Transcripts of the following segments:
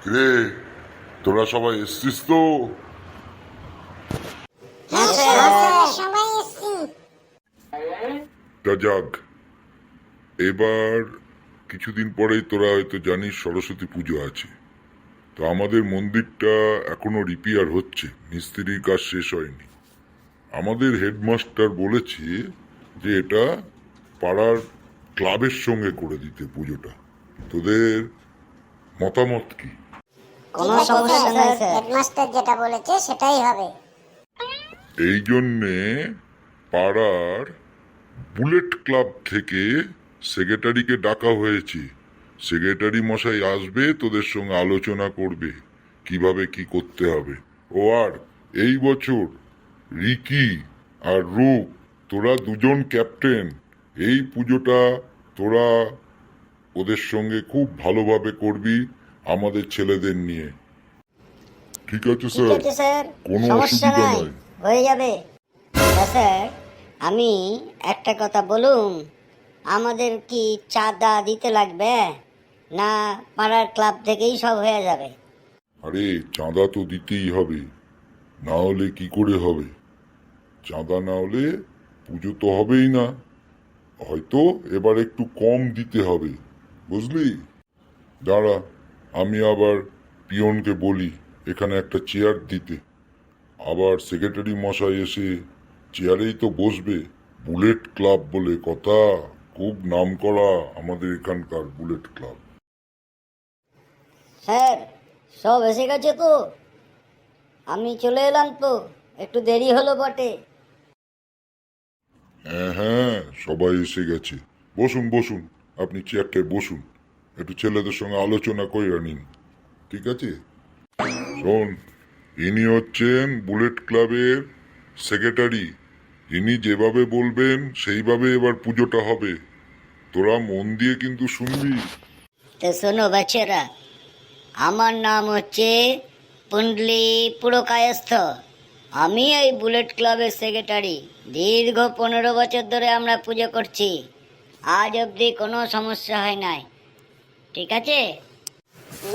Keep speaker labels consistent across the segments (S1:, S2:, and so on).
S1: রে, তোরা সবাই এসছিস তো?
S2: সবাই এসছি।
S1: তা যাক, এবার কিছুদিন পরেই তোরা হয়তো জানিস সরস্বতী পুজো আছে। তো আমাদের মন্দিরটা এখনো রিপেয়ার হচ্ছে, মিস্ত্রির কাজ শেষ হয়নি। আমাদের হেডমাস্টার বলেছে যে এটা পাড়ার ক্লাবের সঙ্গে করে দিতে পুজোটা। তোদের মতামত কি?
S2: কোনো সমস্যা নেই স্যার, হেডমাস্টার যেটা বলেছে সেটাই হবে।
S1: এই জন্যে পাড়ার বুলেট ক্লাব থেকে সেক্রেটারিকে ডাকা হয়েছে। সেক্রেটারি মশাই আসবে, তোদের সঙ্গে আলোচনা করবে কিভাবে কি করতে হবে। ও আর এই বছর রিকি আর রূপ, তোরা দুজন ক্যাপ্টেন। এই পুজোটা তোরা ওদের সঙ্গে খুব ভালোভাবে করবি, আমাদের ছেলেদের নিয়ে। ঠিক আছে
S3: ঠিক
S1: স্যার?
S3: আছে স্যার,
S1: কোনো
S3: সমস্যা
S1: অসুবিধা
S3: নাই,
S1: নাই।
S3: হয়ে যাবে। তা স্যার, আমি একটা কথা বলুন, আমাদের কি চাঁদা দিতে লাগবে, না পাড়ার ক্লাব থেকেই সব হয়ে যাবে?
S1: আরে চাঁদা তো দিতেই হবে, না হলে কি করে হবে? চাঁদা না হলে পুজো তো হবেই না। হয়তো এবার একটু কম দিতে হবে, বুঝলি? দাঁড়া, আমি আবার পিয়নকে বলি এখানে একটা চেয়ার দিতে। আবার সেক্রেটারি মশাই এসে চেয়ারেই তো বসবে। বুলেট ক্লাব বলে কথা, খুব নাম করা আমাদের এখানকার বুলেট ক্লাব।
S3: স্যার, সব এসে গেছে তো? আমি চলে এলাম তো, একটু দেরি হলো বটে।
S1: হ্যাঁ হ্যাঁ, সবাই এসে গেছে। বসুন বসুন, আপনি চেয়ারটায় বসুন, একটু ছেলেদের সঙ্গে আলোচনা করে নিন। ঠিক আছে? শোন, ইনি হচ্ছেন বুলেট ক্লাবের সেক্রেটারি। ইনি যেভাবে বলবেন সেইভাবে এবার পুজোটা হবে। তোরা মন দিয়ে কিন্তু শুনবি।
S3: তো শোনো বাচ্চারা, আমার নাম হচ্ছে পুন্ডলি পুরকায়স্থ। আমি এই বুলেট ক্লাবের সেক্রেটারি। দীর্ঘ 15 বছর ধরে আমরা পুজো করছি, আজ অবধি কোনো সমস্যা হয় নাই। ঠিক আছে?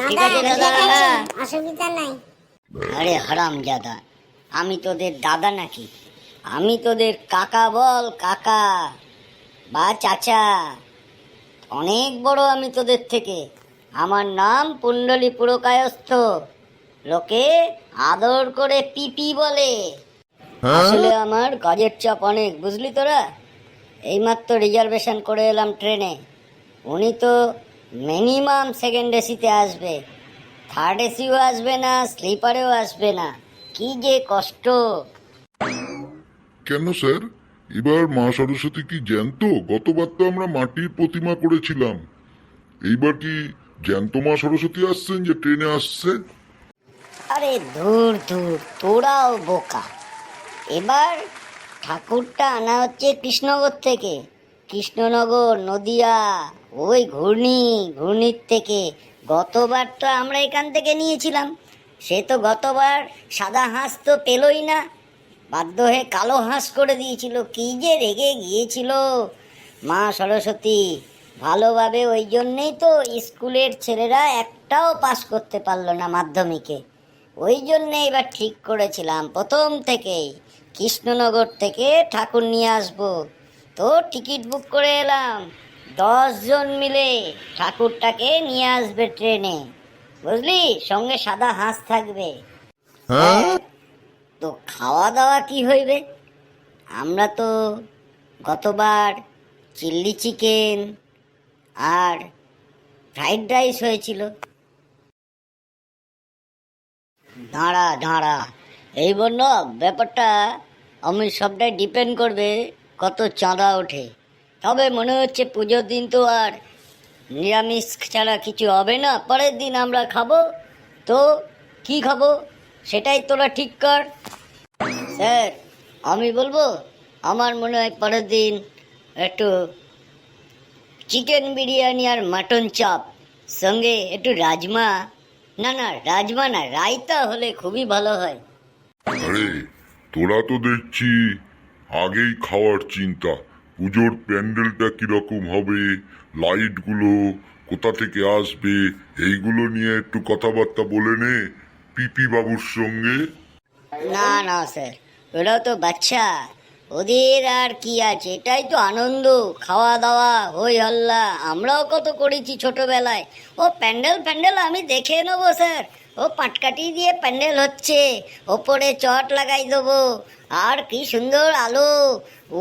S3: ঠিক আছে দাদা।
S2: অসুবিধা নাই।
S3: আরে হারাম জাদা, আমি তোদের দাদা নাকি? আমি তোদের কাকা, বল কাকা বা চাচা। অনেক বড় আমি তোদের থেকে। আমার নাম পুণ্ডলী পুরকায়স্থ। লোকে আদর করে পিপি বলে। আসলে আমার কাজের চাপ অনেক, বুঝলি তোরা? এইমাত্র রিজার্ভেশন করে এলাম ট্রেনে। উনি তো মিনিমাম সেকেন্ড এসিতে আসবে, থার্ড এসিও আসবে না, স্লিপারেও আসবে না। কি যে কষ্ট!
S1: কেন স্যার, এবার মা সরস্বতী কি জ্যান্ত? গতবার তো আমরা মাটির প্রতিমা করেছিলাম। এইবার কি জ্যান্ত মা সরস্বতী আসছেন যে ট্রেনে আসছে?
S3: আরে ধুর ধুর, তোরাও বোকা। এবার ঠাকুরটা আনা হচ্ছে কৃষ্ণনগর থেকে। কৃষ্ণনগর, নদিয়া, ওই ঘূর্ণির থেকে। গতবার তো আমরা এখান থেকে নিয়েছিলাম। সে তো গতবার সাদা হাঁস তো পেলই না, বাধ্য হয়ে কালো হাঁস করে দিয়েছিল। কি যে রেগে গিয়েছিল মা সরস্বতী! ভালোভাবে ওই জন্যেই তো স্কুলের ছেলেরা একটাও পাস করতে পারলো না মাধ্যমিকে। ওই জন্যে এবার ঠিক করেছিলাম প্রথম থেকেই কৃষ্ণনগর থেকে ঠাকুর নিয়ে আসবো। তো টিকিট বুক করে এলাম, 10 জন মিলে ঠাকুরটাকে নিয়ে আসবে ট্রেনে, বুঝলি? সঙ্গে সাদা হাঁস থাকবে। হ্যাঁ, তো খাওয়া দাওয়া কি হইবে? আমরা তো গতবার চিল্লি চিকেন আর ফ্রাইড রাইস হয়েছিল। দাঁড়া দাঁড়া, এইবার না ব্যাপারটা আমি সবটাই ডিপেন্ড করবে কত চাঁদা ওঠে। তবে মনে হচ্ছে পুজোর দিন তো আর নিরামিষ ছাড়া কিছু হবে না। পরের দিন আমরা খাবো। তো কি খাবো সেটাই তোরা ঠিক কর। স্যার, আমি বলবো, আমার মনে হয় পরের দিন একটু চিকেন বিরিয়ানি আর মাটন চপ, সঙ্গে একটু রাজমা, না না রাজমা না, রায়তা হলে খুবই ভালো হয়।
S1: আরে তোরা তো দেখছি আগেই খাওয়ার চিন্তা। পুজোর প্যান্ডেলটা কিরকম হবে, লাইটগুলো, কোথা থেকে আসবে এইগুলো নিয়ে একটু কথাবার্তা বলে নে পিপি বাবুর সঙ্গে।
S3: না না স্যার, ওরাও তো বাচ্চা, ওদের আর কি আছে, এটাই তো আনন্দ, খাওয়া দাওয়া হই হল্লা, আমরাও কত করেছি ছোটবেলায়। ও প্যান্ডেল প্যান্ডেল আমি দেখে নেবো স্যার, ও পাটকাঠি দিয়ে প্যান্ডেল হচ্ছে, ওপরে চট লাগাই দেবো, আর কি সুন্দর আলো,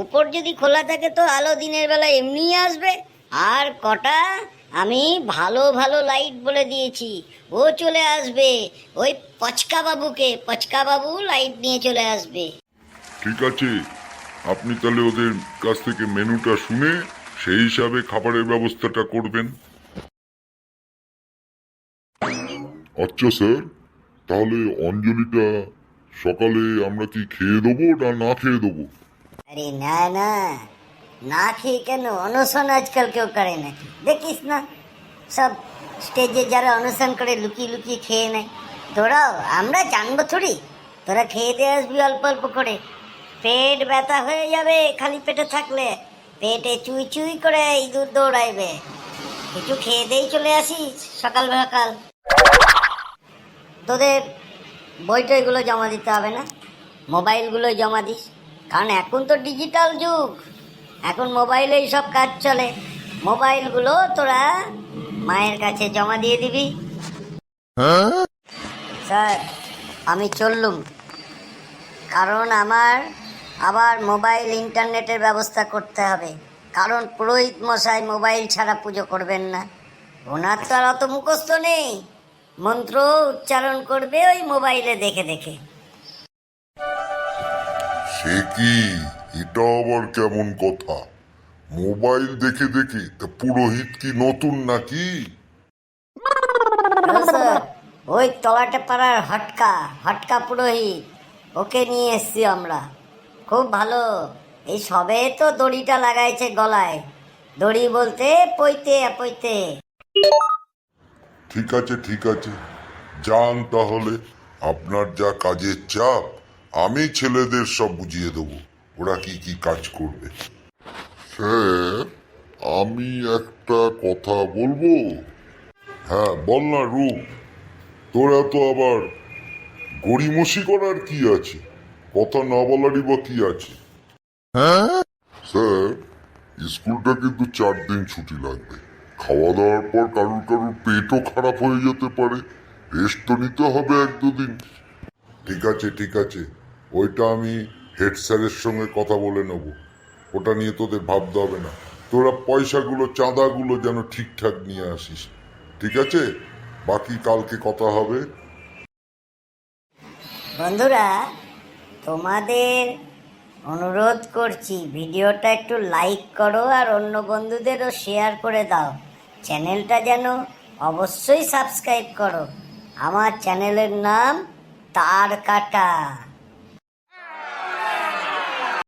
S3: উপর যদি খোলা থাকে তো আলো দিনের বেলা এমনিই আসবে। আর কটা আমি ভালো ভালো লাইট বলে দিয়েছি, ও চলে আসবে, ওই পচকা বাবু লাইট নিয়ে চলে আসবে।
S1: ঠিক আছে, আপনি তাহলে ওদের কাছ থেকে মেনুটা শুনে সেই হিসাবে খাবারের ব্যবস্থাটা করবেন। আচ্ছা স্যার, তাহলে অঞ্জলিটা সকালে আমরা কি খেয়ে দেবো না না খেয়ে দেবো?
S3: আরে না না, না খেয়ে কেন, অনশন আজকাল কেউ করে নাকি, দেখিস না সব স্টেজে যারা অনশন করে লুকিয়ে লুকিয়ে খেয়ে নেয়। তোরাও, আমরা জানবো থুড়ি, তোরা খেয়ে দিয়ে আসবি অল্প অল্প করে, পেট ব্যথা হয়ে যাবে খালি পেটে থাকলে, পেটে চুই চুই করে ইঁদুর দৌড়াইবে, কিছু খেয়ে দিয়েই চলে আসিস সকাল সকাল। তোদের বই টইগুলো জমা দিতে হবে না, মোবাইলগুলো জমা দিস, কারণ এখন তো ডিজিটাল যুগ, এখন মোবাইলেই সব কাজ চলে, মোবাইলগুলো তোরা মায়ের কাছে জমা দিয়ে দিবি। স্যার আমি চললুম, কারণ আমার আবার মোবাইল ইন্টারনেটের ব্যবস্থা করতে হবে, কারণ পুরোহিত মশাই মোবাইল ছাড়া পুজো করবেন না, ওনার তো আর অত মুখস্থ নেই, মন্ত্র উচ্চারণ করবে ওই মোবাইলে দেখে দেখে।
S1: সে কি, এটা আবার কেমন কথা? মোবাইল দেখে দেখে? তা পুরোহিত কি নতুন নাকি?
S3: স্যার ওই তলাটে পাড়ার হটকা পুরোহিত, ওকে নিয়ে এসছি আমরা, খুব ভালো, এই সবে তো দড়িটা লাগাইছে গলায়, দড়ি বলতে পইতে পইতে।
S1: ঠিক আছে ঠিক আছে, যান তাহলে, আপনার যা কাজের চাপ আমি ছেলেদের সব বুঝিয়ে দেবো ওরা কি কি কাজ করবে। স্যার, আমি একটা কথা বলবো? হ্যাঁ বল না রূপ, তোরা তো আবার গড়িমসি করার কি আছে, কথা না বলারই বা কি আছে? স্যার, স্কুলটা কিন্তু 4 দিন ছুটি লাগবে, খাওয়া দাওয়ার পর কারুর কারুর পেটও খারাপ হয়ে যেতে পারে, রেস্ট তো নিতে হবে 1-2 দিন। ঠিক আছে ঠিক আছে, ওইটা আমি হেড স্যারের সঙ্গে কথা বলে নেব, ওটা নিয়ে তোদের ভাবতে হবে না, তোরা পয়সাগুলো চাঁদাগুলো যেন ঠিকঠাক নিয়ে আসিস, ঠিক আছে? বাকি কালকে কথা হবে।
S3: বন্ধুরা, তোমাদের অনুরোধ করছি ভিডিওটা একটু লাইক করো আর অন্য বন্ধুদেরও শেয়ার করে দাও, চ্যানেলটা যেন অবশ্যই সাবস্ক্রাইব করো। আমার চ্যানেলের নাম তার কাটা।